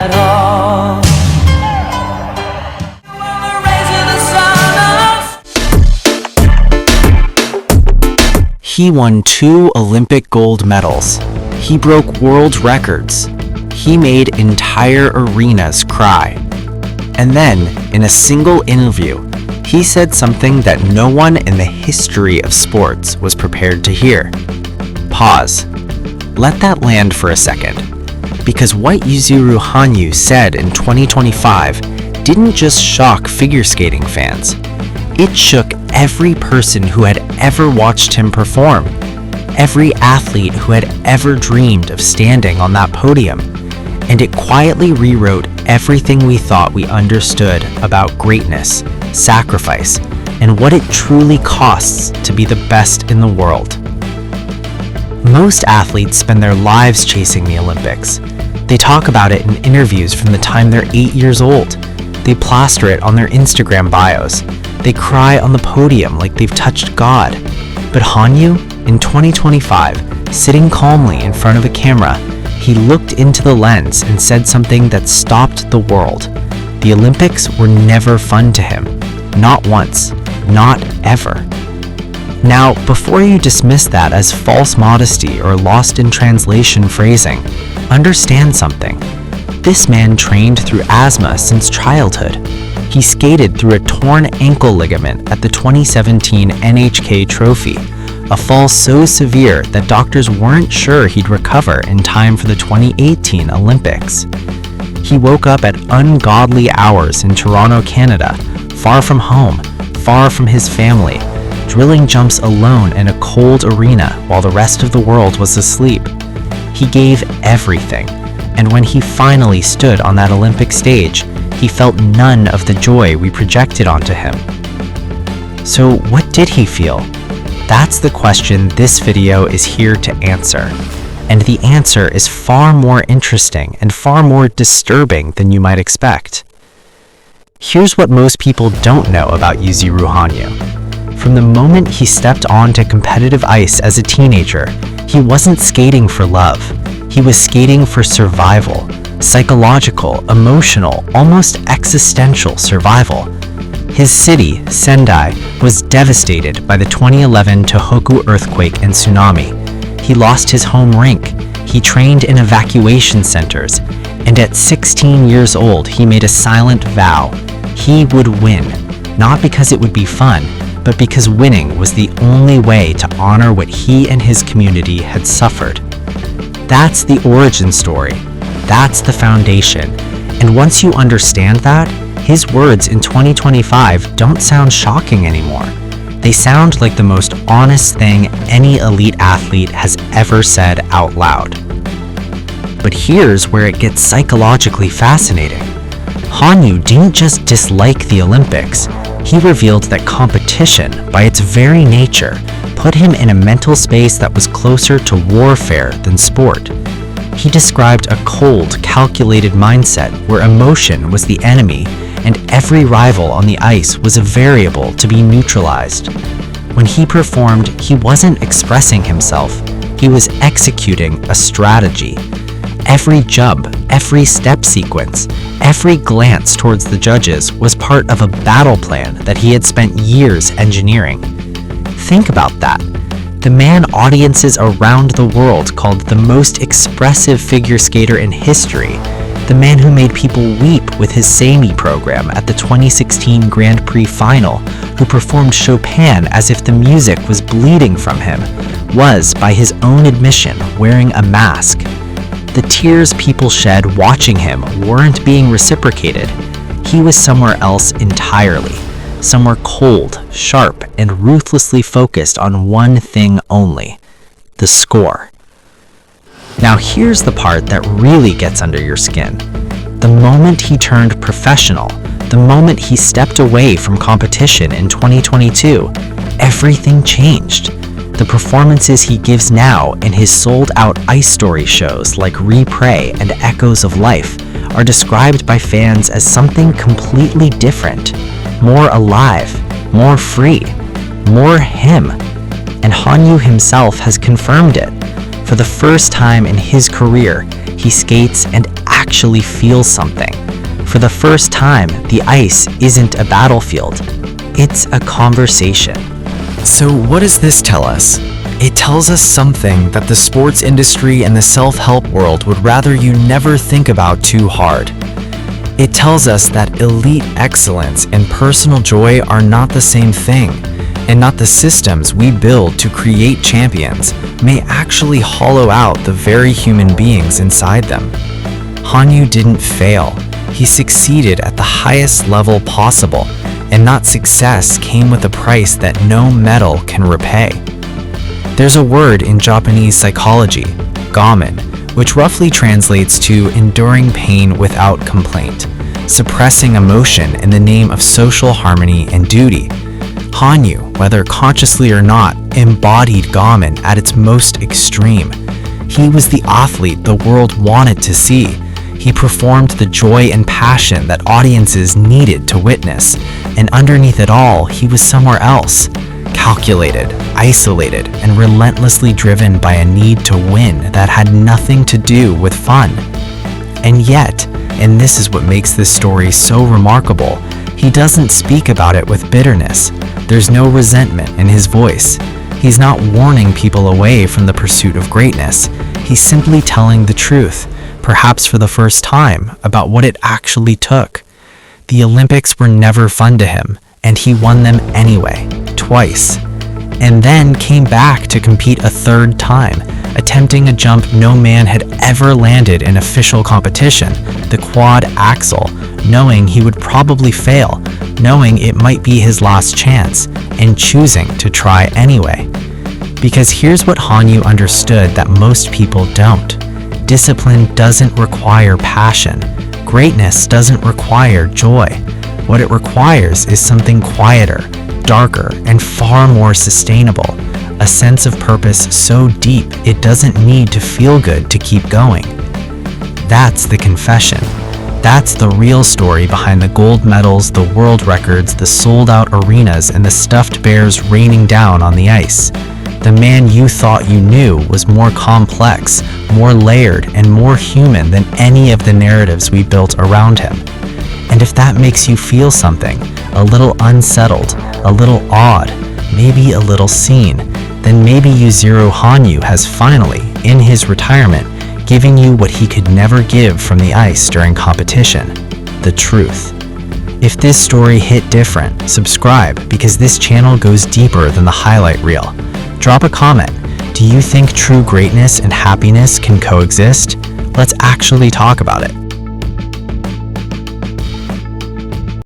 at all. He won 2 Olympic gold medals. He broke world records. He made entire arenas cry. And then, in a single interview, he said something that no one in the history of sports was prepared to hear. Pause. Let that land for a second. Because what Yuzuru Hanyu said in 2025 didn't just shock figure skating fans. It shook every person who had ever watched him perform, every athlete who had ever dreamed of standing on that podium, and it quietly rewrote everything we thought we understood about greatness, sacrifice, and what it truly costs to be the best in the world. Most athletes spend their lives chasing the Olympics. They talk about it in interviews from the time they're 8 years old. They plaster it on their Instagram bios. They cry on the podium like they've touched God. But Hanyu, in 2025, sitting calmly in front of a camera, he looked into the lens and said something that stopped the world. The Olympics were never fun to him. Not once. Not ever. Now, before you dismiss that as false modesty or lost in translation phrasing, understand something. This man trained through asthma since childhood. He skated through a torn ankle ligament at the 2017 NHK Trophy, a fall so severe that doctors weren't sure he'd recover in time for the 2018 Olympics. He woke up at ungodly hours in Toronto, Canada, far from home, far from his family, drilling jumps alone in a cold arena while the rest of the world was asleep. He gave everything, and when he finally stood on that Olympic stage, he felt none of the joy we projected onto him. So what did he feel? That's the question this video is here to answer. And the answer is far more interesting and far more disturbing than you might expect. Here's what most people don't know about Yuzuru Hanyu. From the moment he stepped onto competitive ice as a teenager, he wasn't skating for love. He was skating for survival. Psychological, emotional, almost existential survival. His city, Sendai, was devastated by the 2011 Tohoku earthquake and tsunami. He lost his home rink. He trained in evacuation centers. And at 16 years old, he made a silent vow. He would win, not because it would be fun, but because winning was the only way to honor what he and his community had suffered. That's the origin story. That's the foundation. And once you understand that, his words in 2025 don't sound shocking anymore. They sound like the most honest thing any elite athlete has ever said out loud. But here's where it gets psychologically fascinating. Hanyu didn't just dislike the Olympics. He revealed that competition, by its very nature, put him in a mental space that was closer to warfare than sport. He described a cold, calculated mindset where emotion was the enemy and every rival on the ice was a variable to be neutralized. When he performed, he wasn't expressing himself. He was executing a strategy. Every jump, every step sequence, every glance towards the judges was part of a battle plan that he had spent years engineering. Think about that. The man audiences around the world called the most expressive figure skater in history, the man who made people weep with his Seimi program at the 2016 Grand Prix final, who performed Chopin as if the music was bleeding from him, was, by his own admission, wearing a mask. The tears people shed watching him weren't being reciprocated. He was somewhere else entirely. Somewhere cold, sharp, and ruthlessly focused on one thing only: the score. Now here's the part that really gets under your skin. The moment he turned professional, the moment he stepped away from competition in 2022, everything changed. The performances he gives now in his sold-out ice story shows like Replay and Echoes of Life are described by fans as something completely different. More alive, more free, more him. And Hanyu himself has confirmed it. For the first time in his career, he skates and actually feels something. For the first time, the ice isn't a battlefield. It's a conversation. So what does this tell us? It tells us something that the sports industry and the self-help world would rather you never think about too hard. It tells us that elite excellence and personal joy are not the same thing, and not the systems we build to create champions may actually hollow out the very human beings inside them. Hanyu didn't fail. He succeeded at the highest level possible, and that success came with a price that no medal can repay. There's a word in Japanese psychology, gamen, which roughly translates to enduring pain without complaint, suppressing emotion in the name of social harmony and duty. Hanyu, whether consciously or not, embodied gamen at its most extreme. He was the athlete the world wanted to see. He performed the joy and passion that audiences needed to witness, and underneath it all, he was somewhere else. Calculated, isolated, and relentlessly driven by a need to win that had nothing to do with fun. And yet, and this is what makes this story so remarkable, he doesn't speak about it with bitterness. There's no resentment in his voice. He's not warning people away from the pursuit of greatness. He's simply telling the truth, perhaps for the first time, about what it actually took. The Olympics were never fun to him, and he won them anyway, twice, and then came back to compete a third time, attempting a jump no man had ever landed in official competition, the quad axel, knowing he would probably fail, knowing it might be his last chance, and choosing to try anyway. Because here's what Hanyu understood that most people don't. Discipline doesn't require passion. Greatness doesn't require joy. What it requires is something quieter, darker, and far more sustainable. A sense of purpose so deep it doesn't need to feel good to keep going. That's the confession. That's the real story behind the gold medals, the world records, the sold-out arenas, and the stuffed bears raining down on the ice. The man you thought you knew was more complex, more layered, and more human than any of the narratives we built around him. And if that makes you feel something, a little unsettled, a little awed, maybe a little seen, then maybe Yuzuru Hanyu has finally, in his retirement, giving you what he could never give from the ice during competition, the truth. If this story hit different, subscribe, because this channel goes deeper than the highlight reel. Drop a comment. Do you think true greatness and happiness can coexist? Let's actually talk about it.